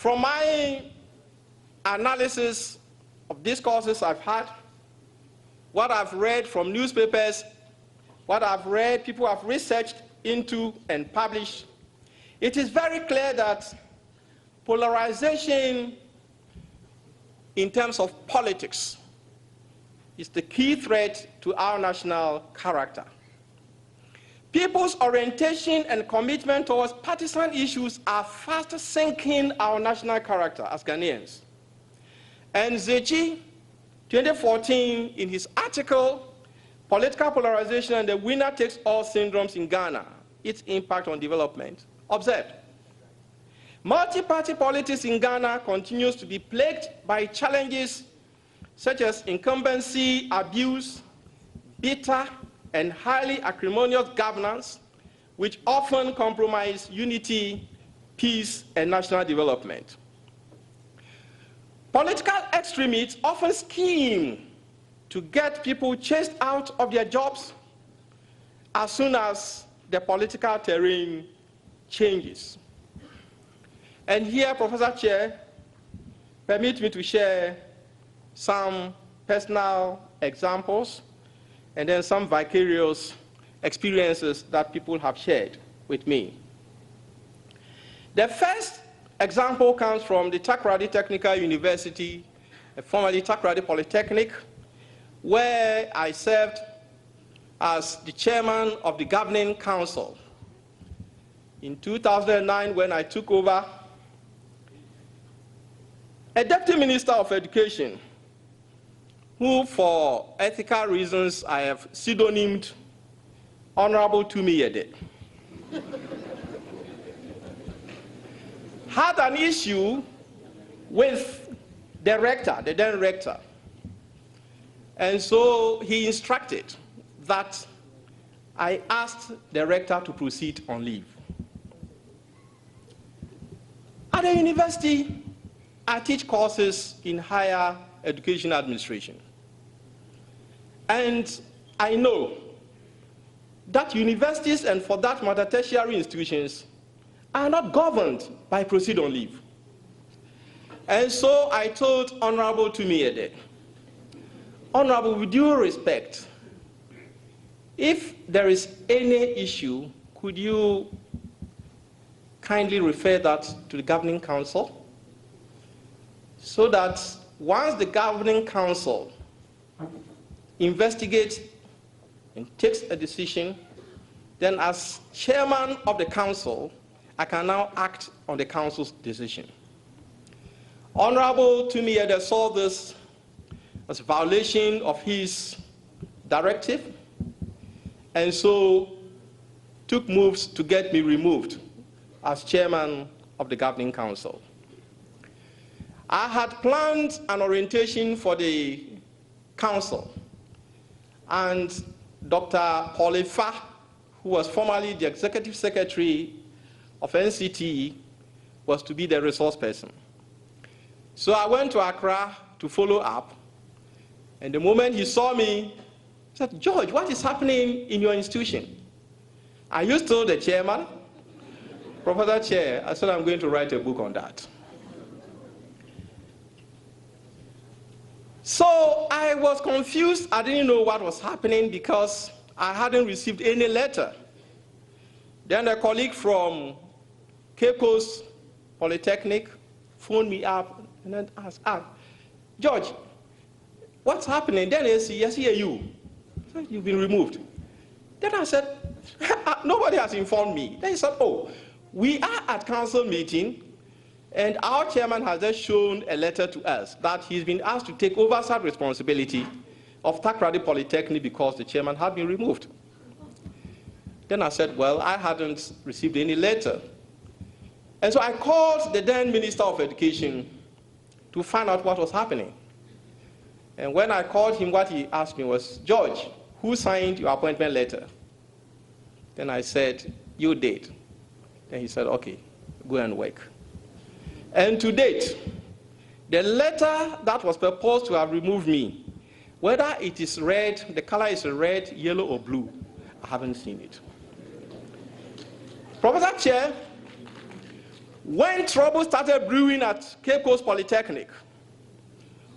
From my analysis of discourses I've had, what I've read from newspapers, what I've read, people have researched into and published, it is very clear that polarization in terms of politics is the key threat to our national character. People's orientation and commitment towards partisan issues are fast sinking our national character as Ghanaians. And G.K.T, 2014, in his article, Political Polarization and the Winner Takes All Syndromes in Ghana, Its Impact on Development, observed, multi-party politics in Ghana continues to be plagued by challenges such as incumbency, abuse, bitter and highly acrimonious governance, which often compromise unity, peace, and national development. Political extremists often scheme to get people chased out of their jobs as soon as the political terrain changes. And here, Professor Chair, permit me to share some personal examples and then some vicarious experiences that people have shared with me. The first example comes from the Takoradi Technical University, formerly Takoradi Polytechnic, where I served as the chairman of the governing council. In 2009, when I took over, a deputy minister of education, who for ethical reasons I have pseudonymed Honorable Tumiyede, had an issue with the rector, the then rector. And so he instructed that I asked the rector to proceed on leave. At the university, I teach courses in higher education administration. And I know that universities, and for that matter tertiary institutions, are not governed by proceed on leave. And so I told Honorable Tumiyede, Honorable, with due respect, if there is any issue, could you kindly refer that to the governing council, so that once the governing council investigates and takes a decision, then as chairman of the council, I can now act on the council's decision. Honorable Tumiyede saw this as a violation of his directive, and so took moves to get me removed as chairman of the governing council. I had planned an orientation for the council, and Dr. Paulifa, who was formerly the executive secretary of NCT, was to be the resource person. So I went to Accra to follow up, and the moment he saw me, he said, George, what is happening in your institution? Are you still the chairman? Professor Chair, I said I'm going to write a book on that. So I was confused. I didn't know what was happening because I hadn't received any letter. Then a colleague from Cape Coast Polytechnic phoned me up and then asked, George, what's happening? Then he said, yes, you. I said, you've been removed. Then I said, nobody has informed me. Then he said, oh, we are at council meeting, and our chairman has just shown a letter to us that he's been asked to take oversight responsibility of Takoradi Polytechnic because the chairman had been removed. Then I said, well, I hadn't received any letter. And so I called the then Minister of Education to find out what was happening. And when I called him, what he asked me was, George, who signed your appointment letter? Then I said, you did. Then he said, okay, go and work. And to date, the letter that was proposed to have removed me, whether it is red, the color is red, yellow, or blue, I haven't seen it. Professor Chair, When trouble started brewing at Cape Coast Polytechnic,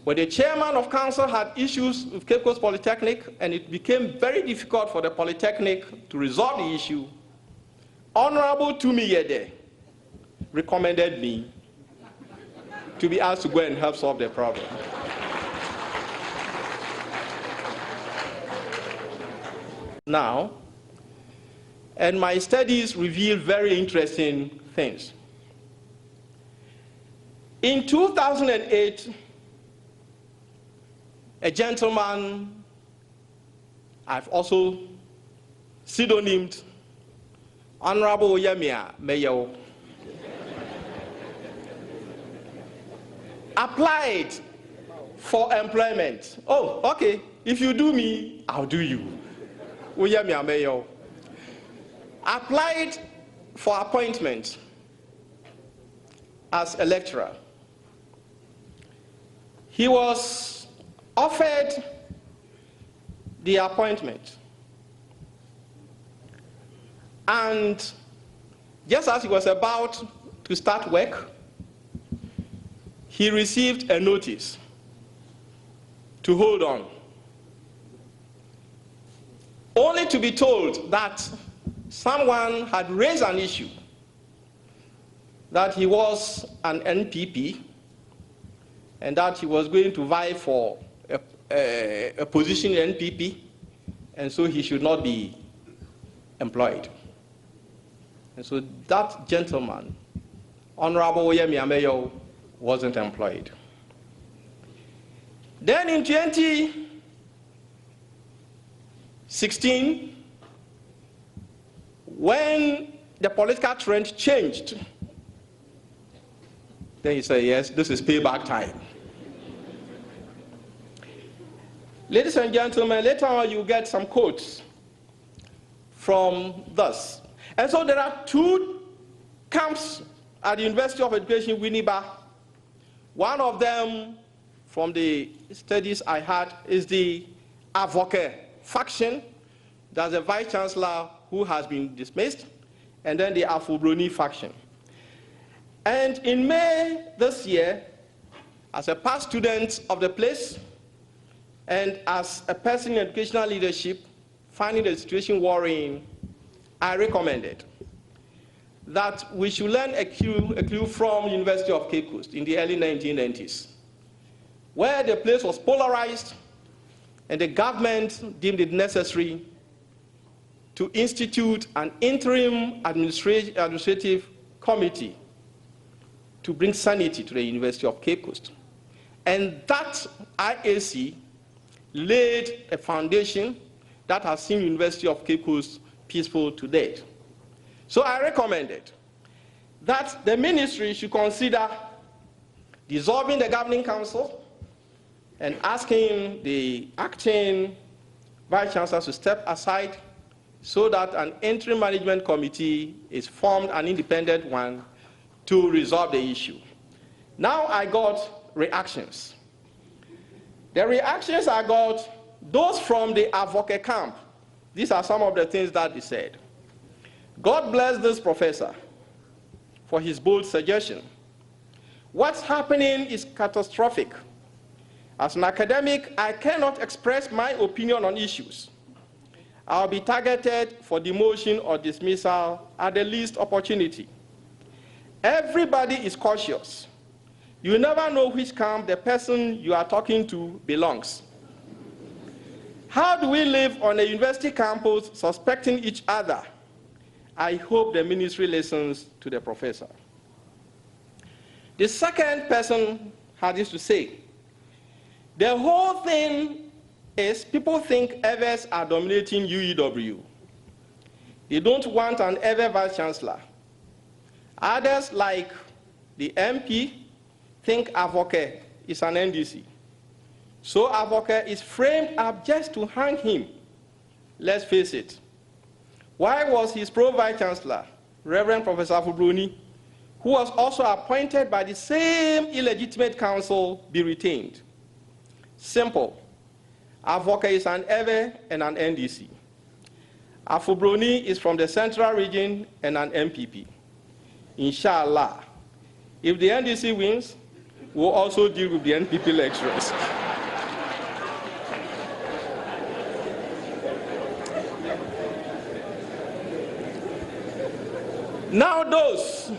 where the chairman of council had issues with Cape Coast Polytechnic, and it became very difficult for the Polytechnic to resolve the issue, Honorable Tumi Yede recommended me to be asked to go and help solve the problem. Now, and my studies revealed very interesting things. In 2008, a gentleman I've also pseudonymed Honorable Yemia Meyo applied for employment. Oh, okay, if you do me, I'll do you. Yemia Meyo applied for appointment as a lecturer. He was offered the appointment, and just as he was about to start work, he received a notice to hold on, only to be told that someone had raised an issue that he was an NPP and that he was going to vie for a position in NPP, and so he should not be employed. And so that gentleman, Honorable Oyemi Ameyo, wasn't employed. Then in 2016, when the political trend changed, then he said, yes, this is payback time. Ladies and gentlemen, later on you get some quotes from this. And so there are two camps at the University of Education, Winneba. One of them, from the studies I had, is the advocate faction. There's a vice chancellor who has been dismissed, and then the Afro-Broni faction. And in May this year, as a past student of the place, and as a person in educational leadership, finding the situation worrying, I recommended that we should learn a clue from the University of Cape Coast in the early 1990s, where the place was polarized and the government deemed it necessary to institute an interim administrative committee to bring sanity to the University of Cape Coast. And that IAC laid a foundation that has seen University of Cape Coast peaceful to date. So I recommended that the ministry should consider dissolving the governing council and asking the acting vice chancellor to step aside so that an interim management committee is formed, an independent one, to resolve the issue. Now I got reactions. The reactions I got, those from the advocate camp, these are some of the things that they said. God bless this professor for his bold suggestion. What's happening is catastrophic. As an academic, I cannot express my opinion on issues. I'll be targeted for demotion or dismissal at the least opportunity. Everybody is cautious. You never know which camp the person you are talking to belongs. How do we live on a university campus suspecting each other? I hope the ministry listens to the professor. The second person had this to say. The whole thing is people think EVERs are dominating U.E.W. They don't want an EVER vice chancellor. Others, like the MP, think Advocate is an NDC. So Advocate is framed up just to hang him. Let's face it. Why was his pro-vice chancellor, Reverend Professor Afro-Broni, who was also appointed by the same illegitimate council, be retained? Simple. Advocate is an EVER and an NDC. Afro-Broni is from the central region and an MPP. Inshallah, If the NDC wins, we'll also deal with the NPP lecturers. Now those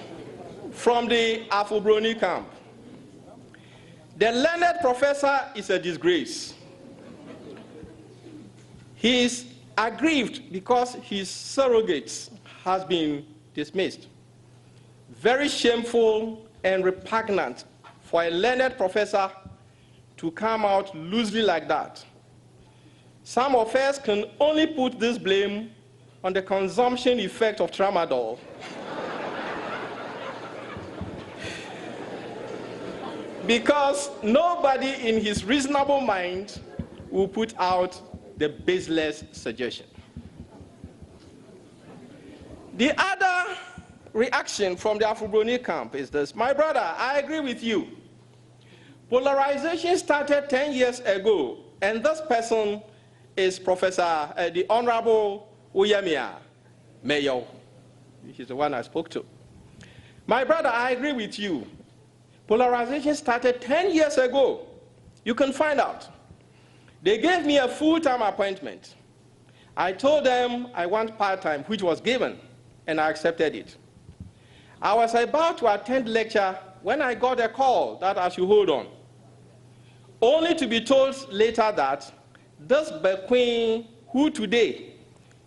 from the Afro-Brony camp. The learned professor is a disgrace. He is aggrieved because his surrogates has been dismissed. Very shameful and repugnant for a learned professor to come out loosely like that. Some of us can only put this blame on the consumption effect of tramadol. Because nobody in his reasonable mind will put out the baseless suggestion. The other reaction from the Afro-Brony camp is this: my brother, I agree with you. Polarization started 10 years ago, and this person is Professor, the Honorable U.E.W. Mayo. He's the one I spoke to. My brother, I agree with you. Polarization started 10 years ago. You can find out. They gave me a full-time appointment. I told them I want part-time, which was given, and I accepted it. I was about to attend lecture when I got a call that I should hold on, only to be told later that this Bequeen, who today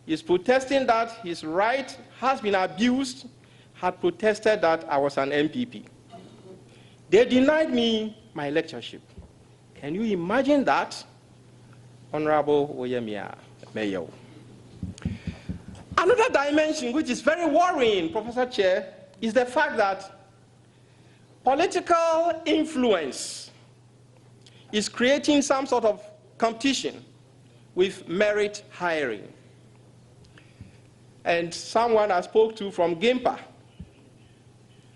is protesting that his right has been abused, had protested that I was an MPP. They denied me my lectureship. Can you imagine that, Honorable U.E.W. Mayo? Another dimension which is very worrying, Professor Chair, is the fact that political influence is creating some sort of competition with merit hiring. And someone I spoke to from GIMPA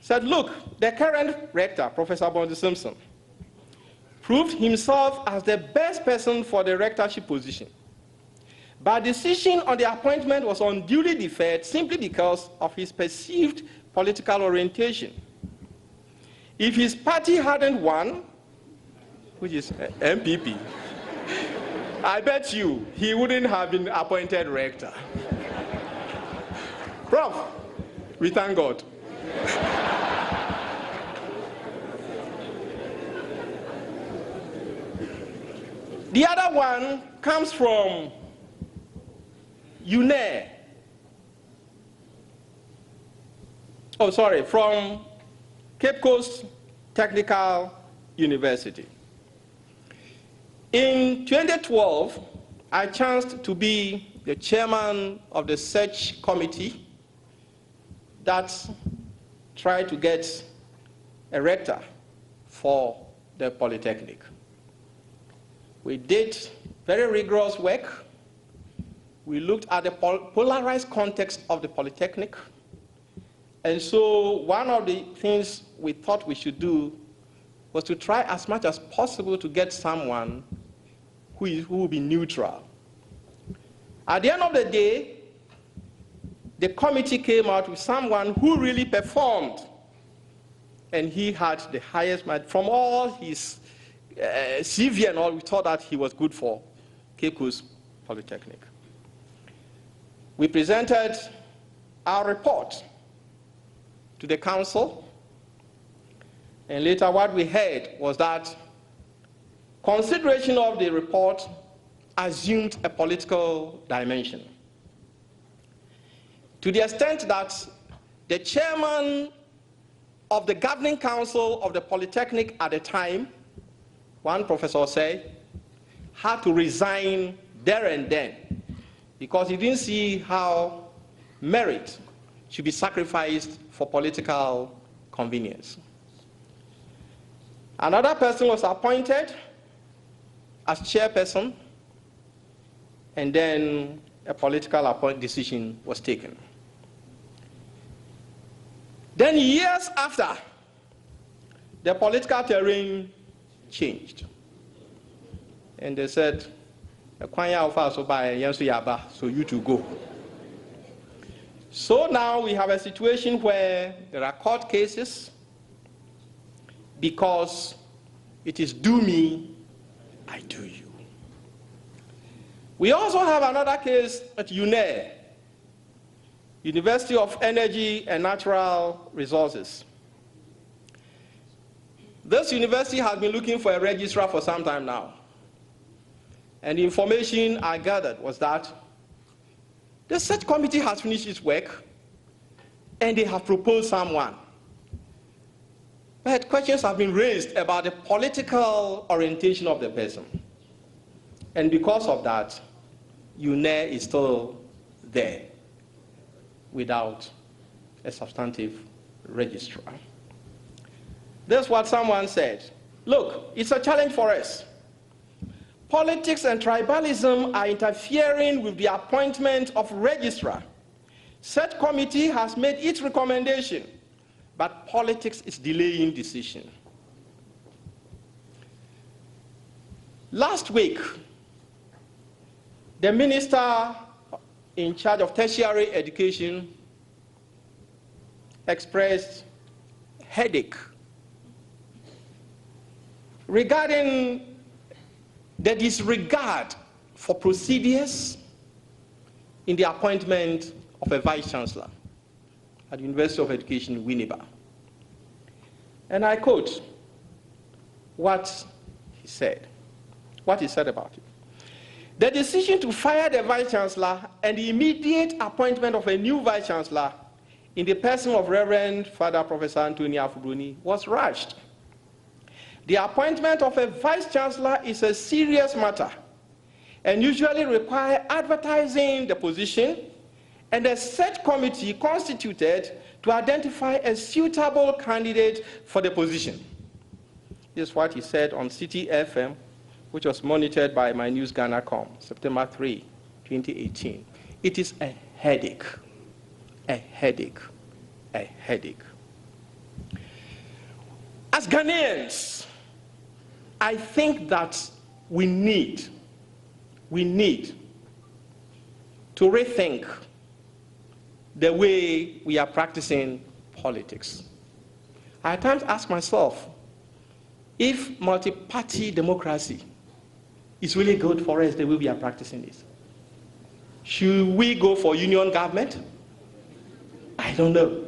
said, look, the current rector, Professor Bondi Simpson, proved himself as the best person for the rectorship position. But decision on the appointment was unduly deferred simply because of his perceived political orientation. If his party hadn't won, which is MPP, I bet you he wouldn't have been appointed rector. Prof, we thank God. The other one comes from U.E.W. From Cape Coast Technical University. In 2012, I chanced to be the chairman of the search committee that tried to get a rector for the Polytechnic. We did very rigorous work. We looked at the polarized context of the Polytechnic. And so one of the things we thought we should do was to try as much as possible to get someone who will be neutral. At the end of the day, the committee came out with someone who really performed. And he had the highest mark from all his CV and all. We thought that he was good for Cape Coast Polytechnic. We presented our report to the council, and later what we heard was that consideration of the report assumed a political dimension, to the extent that the chairman of the governing council of the Polytechnic at the time, one professor said, had to resign there and then because he didn't see how merit should be sacrificed for political convenience. Another person was appointed as chairperson, and then a political decision was taken. Then years after, the political terrain changed. And they said, so you two go. So now we have a situation where there are court cases, because it is do me, I do you. We also have another case at U.E.W, University of Energy and Natural Resources. This university has been looking for a registrar for some time now. And the information I gathered was that the search committee has finished its work and they have proposed someone. But questions have been raised about the political orientation of the person. And because of that, U.E.W is still there without a substantive registrar. That's what someone said. Look, it's a challenge for us. Politics and tribalism are interfering with the appointment of registrar. Such committee has made its recommendation, but politics is delaying decision. Last week, the minister in charge of tertiary education expressed headache regarding the disregard for procedures in the appointment of a vice-chancellor at the University of Education, U.E.W. And I quote what he said about it. The decision to fire the vice-chancellor and the immediate appointment of a new vice-chancellor in the person of Reverend Father Professor Anthony Afubuni was rushed. The appointment of a vice-chancellor is a serious matter and usually requires advertising the position and a search committee constituted to identify a suitable candidate for the position. This is what he said on City FM, which was monitored by MyNewsGhana.com, September 3, 2018. It is a headache, a headache, a headache. As Ghanaians, I think that we need to rethink the way we are practicing politics. I at times ask myself, if multi-party democracy is really good for us the way we are practicing this, should we go for union government? I don't know.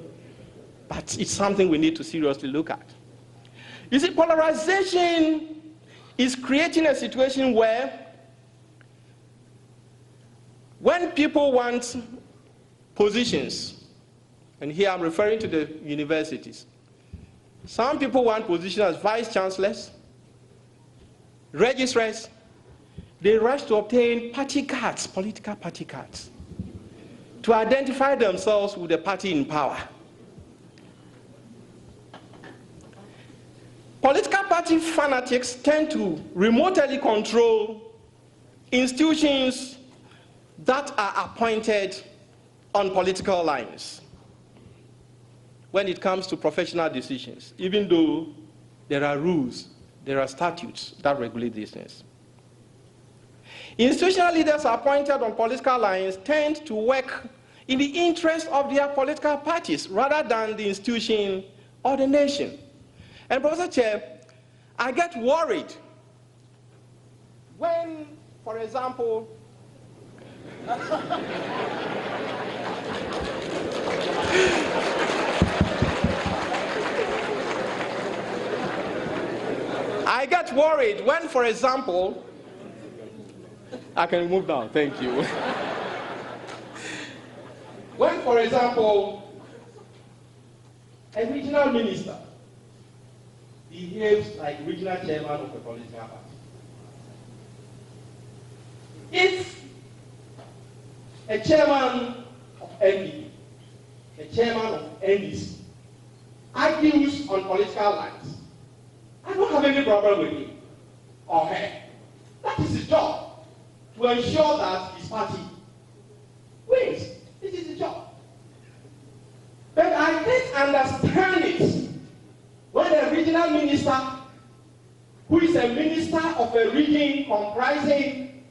But it's something we need to seriously look at. You see, polarization is creating a situation where when people want positions, and here I'm referring to the universities, some people want positions as vice-chancellors, registrars. They rush to obtain party cards, political party cards, to identify themselves with the party in power. Political party fanatics tend to remotely control institutions that are appointed on political lines when it comes to professional decisions, even though there are rules, there are statutes that regulate these things. Institutional leaders appointed on political lines tend to work in the interest of their political parties rather than the institution or the nation. And Professor Chair, I get worried when, for example, I get worried when, for example, I can move down, thank you. When, for example, a regional minister behaves like regional chairman of a political party. If a chairman of NDP, a chairman of NDC, argues on political lines, I don't have any problem with him or her. That is his job, to ensure that his party wins. This is his job. But I can't understand it when a regional minister, who is a minister of a region comprising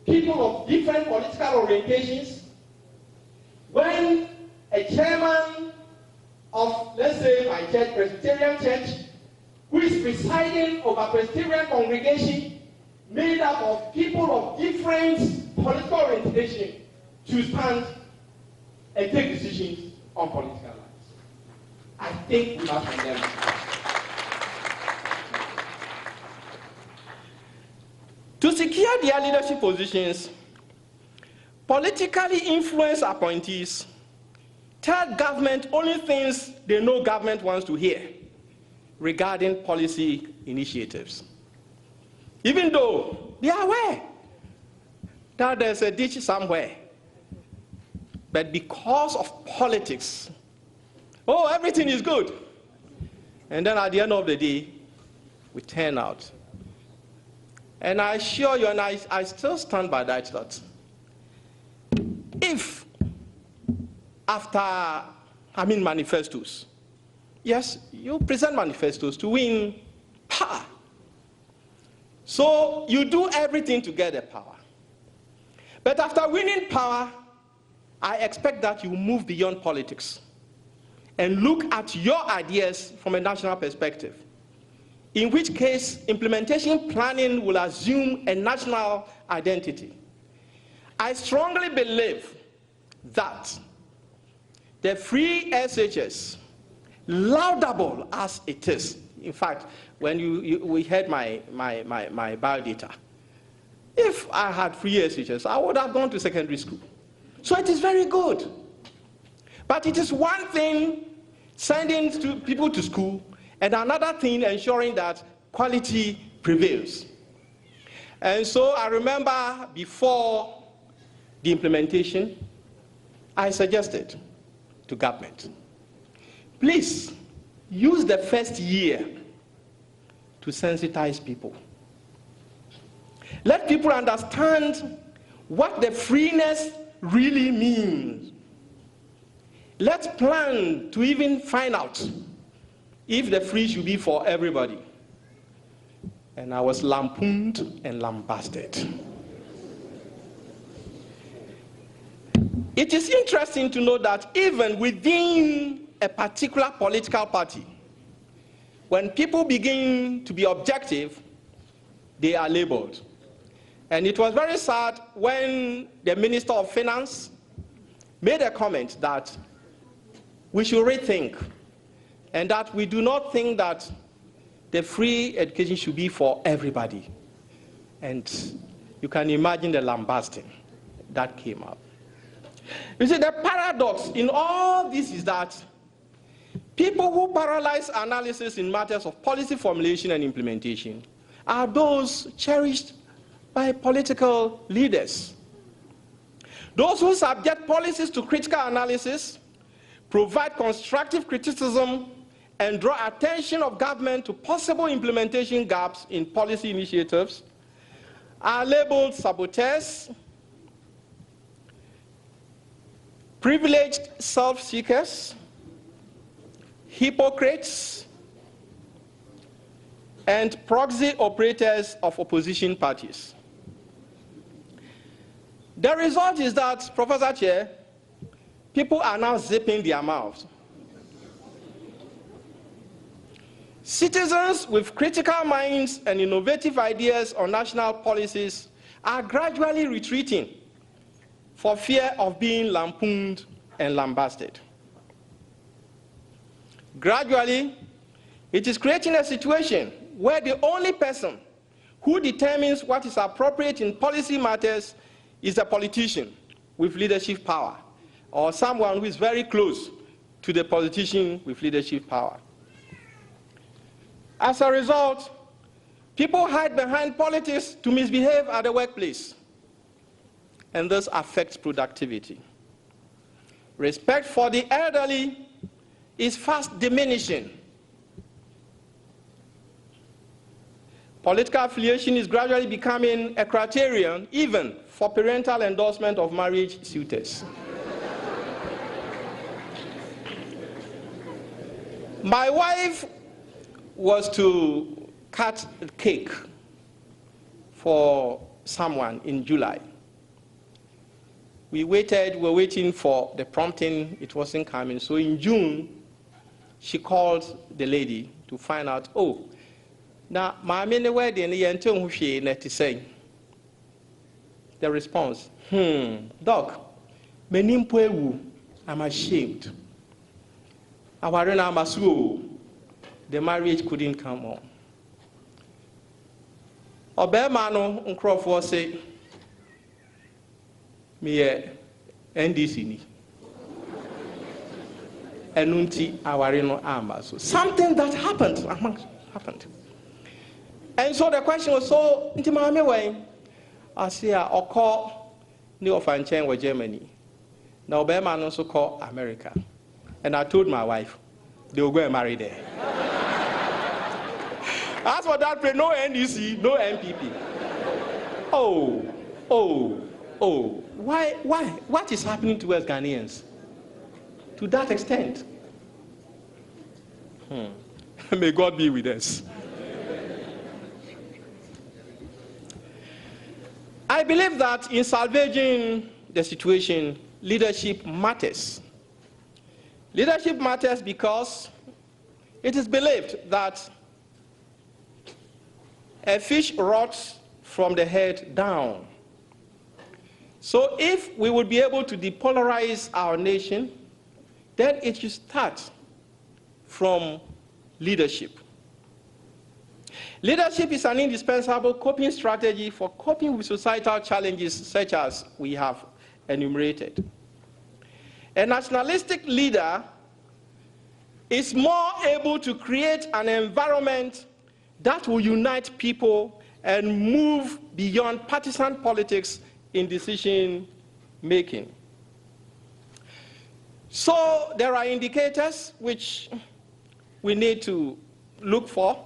people of different political orientations, when a chairman of, let's say, my church, Presbyterian Church, who is presiding over a Presbyterian congregation made up of people of different political orientation to stand and take decisions on political lives. I think we must condemn it. To secure their leadership positions, politically influenced appointees tell government only things they know government wants to hear regarding policy initiatives, even though they are aware that there's a ditch somewhere. But because of politics, oh, everything is good. And then at the end of the day, we turn out. And I assure you, and I still stand by that thought, if after manifestos, yes, you present manifestos to win power. So you do everything to get the power. But after winning power, I expect that you move beyond politics and look at your ideas from a national perspective, in which case implementation planning will assume a national identity. I strongly believe that the free SHS, laudable as it is, in fact, when we had my biodata, if I had free SHS, I would have gone to secondary school. So it is very good. But it is one thing sending people to school, and another thing ensuring that quality prevails. And so I remember before the implementation, I suggested to government, please use the first year to sensitize people. Let people understand what the freeness really means. Let's plan to even find out if the free should be for everybody. And I was lampooned and lambasted. It is interesting to know that even within a particular political party, when people begin to be objective, they are labeled. And it was very sad when the Minister of Finance made a comment that we should rethink, and that we do not think that the free education should be for everybody. And you can imagine the lambasting that came up. You see, the paradox in all this is that people who paralyze analysis in matters of policy formulation and implementation are those cherished by political leaders. Those who subject policies to critical analysis, provide constructive criticism, and draw attention of government to possible implementation gaps in policy initiatives are labeled saboteurs, privileged self-seekers, hypocrites, and proxy operators of opposition parties. The result is that, Professor Chair, people are now zipping their mouths. Citizens with critical minds and innovative ideas on national policies are gradually retreating for fear of being lampooned and lambasted. Gradually, it is creating a situation where the only person who determines what is appropriate in policy matters is a politician with leadership power, or someone who is very close to the politician with leadership power. As a result, people hide behind politics to misbehave at the workplace, and this affects productivity. Respect for the elderly is fast diminishing. Political affiliation is gradually becoming a criterion even for parental endorsement of marriage suitors. My wife was to cut a cake for someone in July. We were waiting for the prompting, it wasn't coming. So in June, she called the lady to find out, oh, Now, my many wedding, the response, Doc, I'm ashamed. The marriage couldn't come on. Obemano Uncroft say, me NDC. Enunti awarino amaso. Something that happened. And so the question was so intimate way. I see or call New Fanchen with Germany. Now Obama also call America. And I told my wife they will go and marry there. As for that, no NDC, no MPP. Oh. Why? What is happening to us Ghanaians? To that extent. May God be with us. I believe that in salvaging the situation, leadership matters. Leadership matters because it is believed that a fish rots from the head down. So if we would be able to depolarize our nation, then it should start from leadership. Leadership is an indispensable coping strategy for coping with societal challenges such as we have enumerated. A nationalistic leader is more able to create an environment that will unite people and move beyond partisan politics in decision making. So there are indicators which we need to look for.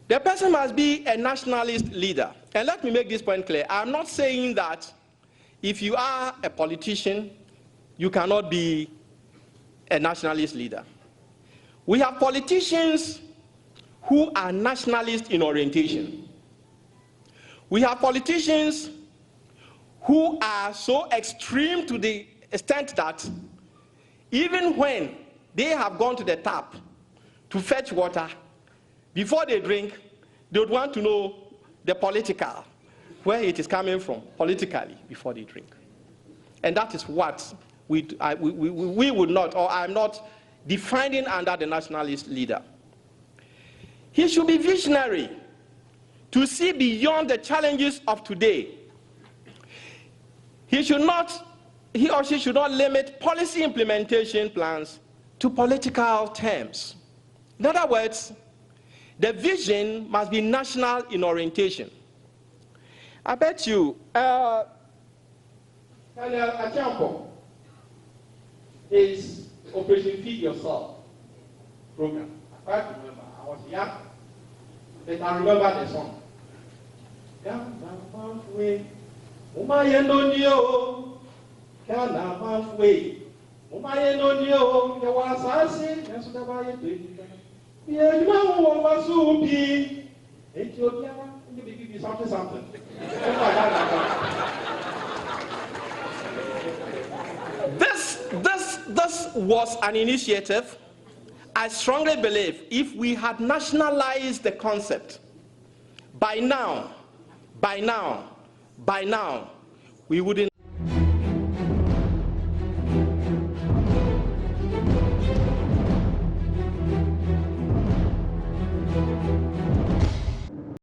The person must be a nationalist leader. And let me make this point clear. I'm not saying that if you are a politician, you cannot be a nationalist leader. We have politicians who are nationalist in orientation. We have politicians who are so extreme to the extent that even when they have gone to the tap to fetch water, before they drink, they would want to know the political, where it is coming from, politically, before they drink. And that is what we would not, or I'm not defining under the nationalist leader. He should be visionary to see beyond the challenges of today. He or she should not limit policy implementation plans to political terms. In other words, the vision must be national in orientation. I bet you, Daniel Achampo is Operation Feed Yourself program. I quite remember, I was young, but I remember the song. Something. This was an initiative. I strongly believe if we had nationalized the concept, by now, we wouldn't